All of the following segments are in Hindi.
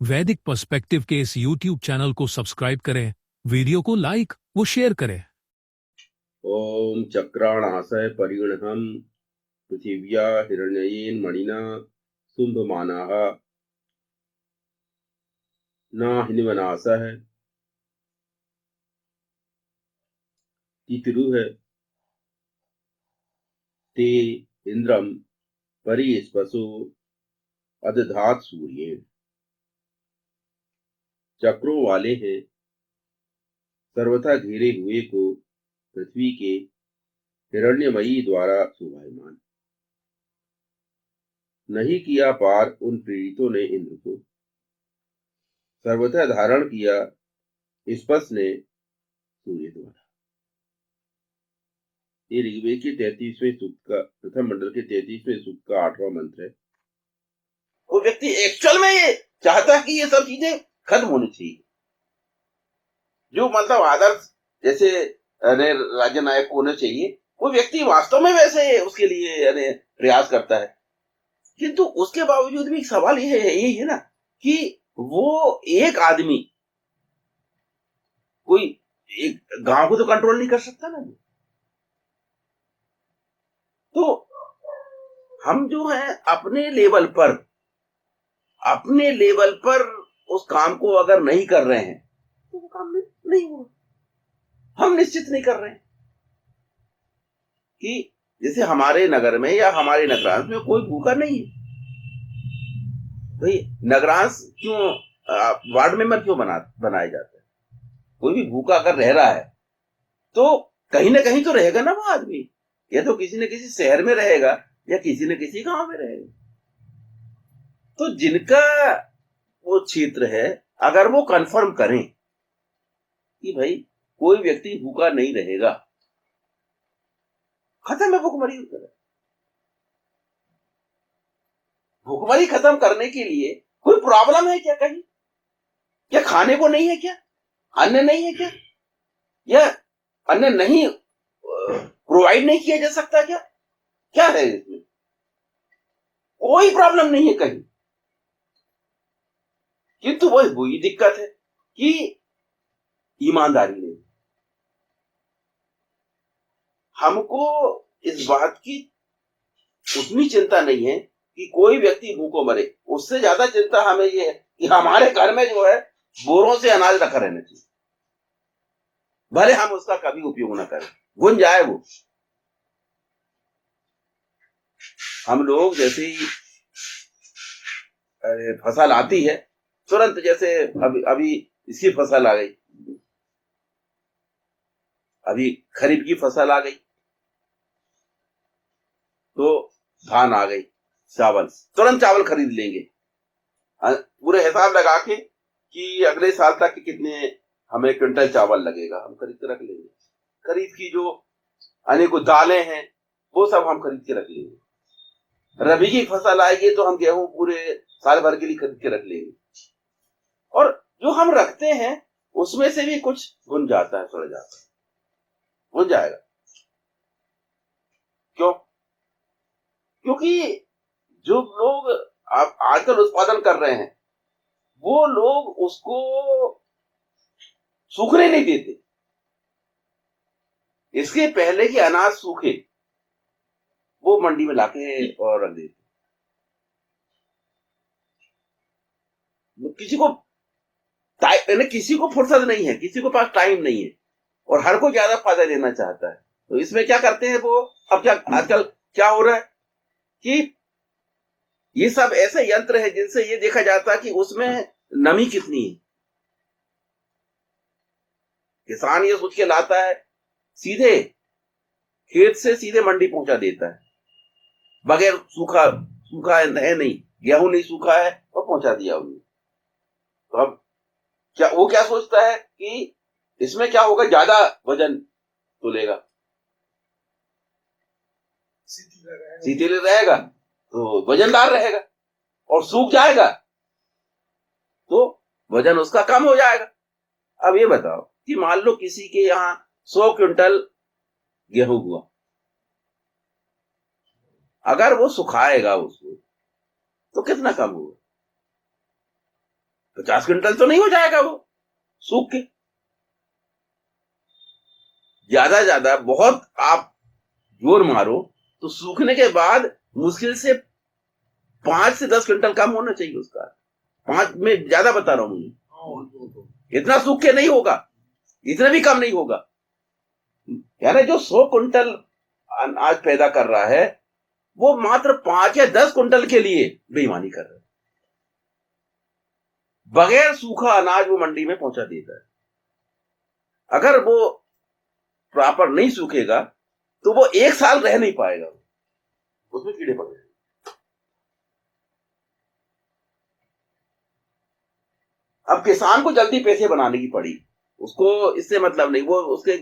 वैदिक पर्सपेक्टिव के इस YouTube चैनल को सब्सक्राइब करें, वीडियो को लाइक व शेयर करें। ओम चक्राणासय परिगणहं पृथिव्या हिरण्ययेन मणिना शुंभमानाः न हिन्वनासः तितिरुः ते इंद्रम परिस्पसो अदधात सूर्येण। चक्रों वाले हैं, सर्वथा घेरे हुए को पृथ्वी के हिरण्यमयी द्वारा शोभायमान। नहीं किया पार उन पीड़ितों ने इंद्र को, सर्वथा धारण किया स्पस ने सूर्य द्वारा। ये ऋग्वेद के 33वें सूक्त का प्रथम मंडल के 33वें सूक्त का 8वां मंत्र है। वो व्यक्ति एक्चुअल में ये चाहता है कि ये सब चीजें खत्म होनी चाहिए। जो मतलब आदर्श जैसे राज्य नायक होना चाहिए, वो व्यक्ति वास्तव में वैसे उसके लिए प्रयास करता है। किंतु उसके बावजूद भी सवाल यही है ना कि वो एक आदमी कोई एक गांव को तो कंट्रोल नहीं कर सकता ना। तो हम जो है अपने लेवल पर उस काम को अगर नहीं कर रहे हैं तो वो काम नहीं होगा। हम निश्चित नहीं कर रहे हैं कि जैसे हमारे नगर में या हमारे नगरांश में कोई भूखा नहीं है। भाई नगरांश क्यों वार्ड मेंबर क्यों बनाए जाते हैं? कोई भी भूखा अगर रह रहा है तो कहीं ना कहीं तो रहेगा ना वो आदमी, या तो किसी न किसी शहर में रहेगा या किसी न किसी गांव में रहेगा। तो जिनका वो क्षेत्र है, अगर वो कंफर्म करें कि भाई कोई व्यक्ति भूखा नहीं रहेगा, खत्म है भूखमरी। भूखमरी खत्म करने के लिए कोई प्रॉब्लम है क्या? कहीं क्या खाने को नहीं है क्या? अन्न नहीं है क्या? या अन्न नहीं प्रोवाइड नहीं किया जा सकता क्या? क्या है इसमें? कोई प्रॉब्लम नहीं है कहीं। किंतु वही दिक्कत है कि ईमानदारी नहीं। हमको इस बात की उतनी चिंता नहीं है कि कोई व्यक्ति भूखों मरे। उससे ज्यादा चिंता हमें ये है कि हमारे घर में जो है बोरों से अनाज रखा रहना चाहिए, भले हम उसका कभी उपयोग ना करें, गुन जाए वो। हम लोग जैसे ही फसल आती है तुरंत, जैसे अभी इसकी फसल आ गई, अभी खरीफ की फसल आ गई, तो धान आ गई, चावल, तुरंत चावल खरीद लेंगे पूरे हिसाब लगा के कि अगले साल तक कितने हमें क्विंटल चावल लगेगा, हम खरीद के रख लेंगे। खरीफ की जो अनेकों दालें हैं वो सब हम खरीद के रख लेंगे। रबी की फसल आएगी तो हम गेहूं पूरे साल भर के लिए खरीद के रख लेंगे। और जो हम रखते हैं उसमें से भी कुछ भुन जाता है, सड़ जाता है, भुन जाएगा। क्यों? क्योंकि जो लोग आजकल उत्पादन कर रहे हैं वो लोग उसको सूखने नहीं देते। इसके पहले कि अनाज सूखे वो मंडी में लाके और रख देते। किसी को फुर्सत नहीं है, किसी को पास टाइम नहीं है, और हर कोई ज्यादा फायदा लेना चाहता है। तो इसमें क्या करते हैं वो, अब क्या आजकल क्या हो रहा है कि ये सब ऐसे यंत्र है जिनसे ये देखा जाता है कि उसमें नमी कितनी है। किसान ये सोच के लाता है, सीधे खेत से सीधे मंडी पहुंचा देता है, बगैर सूखा सूखा है नहीं, गेहूं नहीं सूखा है और पहुंचा दिया उन्हें। तो अब क्या सोचता है कि इसमें क्या होगा, ज्यादा वजन तुलेगा, सीधे रहेगा तो वजनदार रहेगा, और सूख जाएगा तो वजन उसका कम हो जाएगा। अब ये बताओ कि मान लो किसी के यहाँ 100 क्विंटल गेहूं हुआ, अगर वो सुखाएगा उसको तो कितना कम होगा? 50 क्विंटल तो नहीं हो जाएगा वो सूख के। ज्यादा बहुत आप जोर मारो तो सूखने के बाद मुश्किल से 5 से 10 क्विंटल कम होना चाहिए उसका। 5 में ज्यादा बता रहा हूं मुझे, इतना सूख के नहीं होगा, इतना भी कम नहीं होगा। यानी जो 100 क्विंटल अनाज पैदा कर रहा है वो मात्र 5 या 10 क्विंटल के लिए बेईमानी कर रहा है। बगैर सूखा अनाज वो मंडी में पहुंचा देता है। अगर वो प्रॉपर नहीं सूखेगा तो वो 1 साल रह नहीं पाएगा, उसमें कीड़े पड़ जाएंगे। अब किसान को जल्दी पैसे बनाने की पड़ी, उसको इससे मतलब नहीं, वो उसके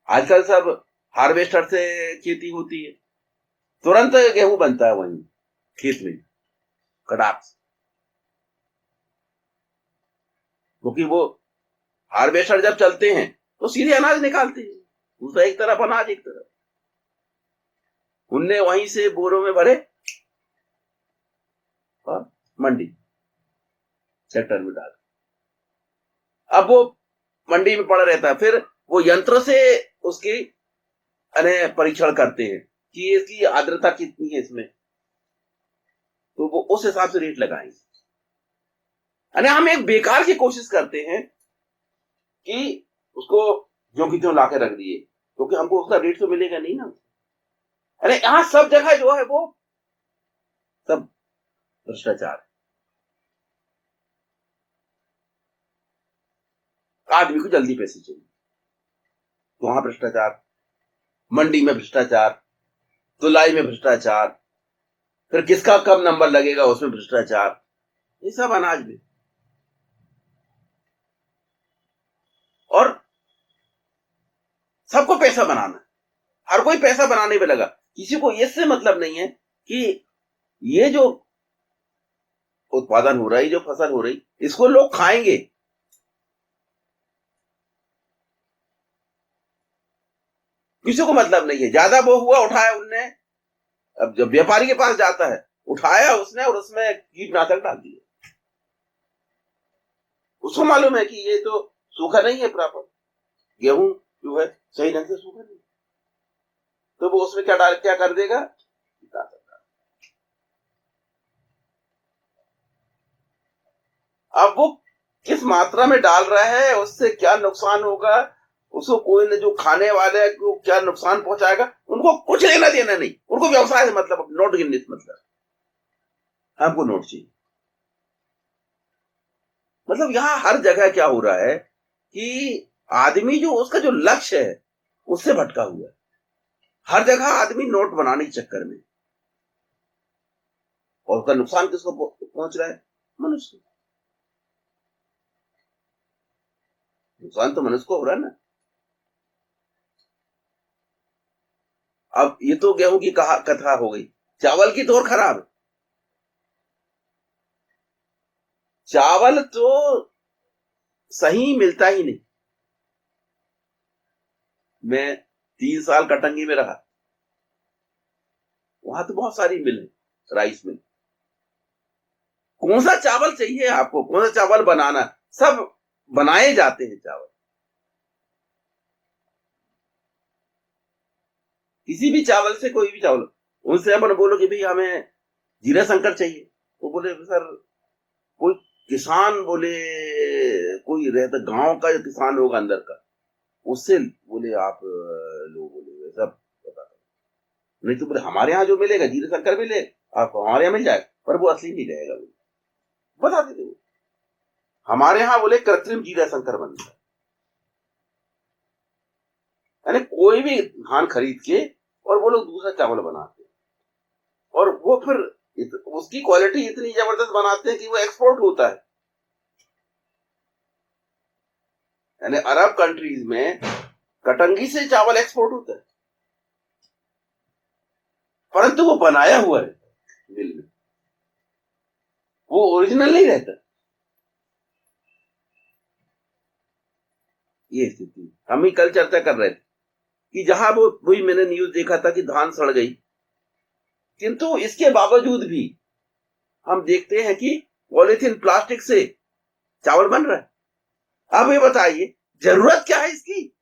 आजकल सब हार्वेस्टर से खेती होती है, तुरंत गेहूं बनता है वहीं खेत में कटाप से, क्योंकि वो हार्वेस्टर जब चलते हैं तो सीधे अनाज निकालते हैं, दूसरा एक तरफ अनाज एक तरफ, उनने वहीं से बोरों में भरे और मंडी सेक्टर में डाल। अब वो मंडी में पड़ा रहता है, फिर वो यंत्र से उसकी परीक्षण करते हैं कि इसकी आर्द्रता कितनी है इसमें, तो वो उस हिसाब से रेट लगाएंगे। हम एक बेकार की कोशिश करते हैं कि उसको जो कि त्यों लाके रख दिए, क्योंकि हमको उसका रेट तो मिलेगा नहीं ना। अरे यहां सब जगह जो है वो सब भ्रष्टाचार, आदमी को जल्दी पैसे चाहिए तो वहां भ्रष्टाचार, मंडी में भ्रष्टाचार, तुलाई में भ्रष्टाचार, फिर किसका कब नंबर लगेगा उसमें भ्रष्टाचार, ये सब अनाज में। और सबको पैसा बनाना, हर कोई पैसा बनाने पे लगा, किसी को इससे मतलब नहीं है कि ये जो उत्पादन हो रहा है, जो फसल हो रही, इसको लोग खाएंगे। किसी को मतलब नहीं है, ज्यादा वो हुआ उठाया उनने, अब जब व्यापारी के पास जाता है उठाया उसने और उसमें कीटनाशक डाल दिया, उसको मालूम है कि ये तो सूखा नहीं है प्रॉपर, गेहूं जो है सही ढंग से सूखा नहीं, तो वो उसमें क्या कर देगा, अब वो किस मात्रा में डाल रहा है, उससे क्या नुकसान होगा, उसको कोई ने जो खाने वाले को क्या नुकसान पहुंचाएगा, उनको कुछ लेना देना नहीं, उनको व्यवसाय से मतलब, नोट गिनने से मतलब, हमको नोट चाहिए। मतलब यहां हर जगह क्या हो रहा है कि आदमी जो उसका जो लक्ष्य है उससे भटका हुआ है। हर जगह आदमी नोट बनाने के चक्कर में, और उसका नुकसान किसको पहुंच रहा है, मनुष्य को। नुकसान तो मनुष्य को हो रहा है ना। अब ये तो गेहूं की कथा हो गई, चावल की तो और खराब है। चावल तो सही मिलता ही नहीं। मैं 3 साल कटंगी में रहा, वहां तो बहुत सारी मिल है, राइस मिल, कौन सा चावल चाहिए आपको, कौन सा चावल बनाना, सब बनाए जाते हैं चावल। किसी भी चावल से, कोई भी चावल, उनसे अपन बोलो कि भाई हमें जीरा शंकर चाहिए, वो बोले सर, कोई किसान बोले, कोई रहता गांव का जो किसान होगा अंदर का, उससे बोले आप लोग बोले सब बता दो। नहीं तो बोले हमारे यहाँ जो मिलेगा जीरा शंकर मिले, आपको हमारे यहाँ मिल जाएगा, पर वो असली नहीं रहेगा, बता देते वो। हमारे यहाँ बोले कृत्रिम जीरा शंकर बनता है, यानी कोई भी धान खरीद के और वो लोग दूसरा चावल बनाते हैं, और वो फिर उसकी क्वालिटी इतनी जबरदस्त बनाते हैं कि वो एक्सपोर्ट होता है। यानी अरब कंट्रीज में कटंगी से चावल एक्सपोर्ट होता है, परंतु वो बनाया हुआ है मिल में, वो ओरिजिनल नहीं रहता। ये स्थिति हम ही कल चर्चा कर रहे थे कि जहां वो वही मैंने न्यूज देखा था कि धान सड़ गई, किंतु इसके बावजूद भी हम देखते हैं कि पॉलिथीन प्लास्टिक से चावल बन रहा है। अब ये बताइए जरूरत क्या है इसकी?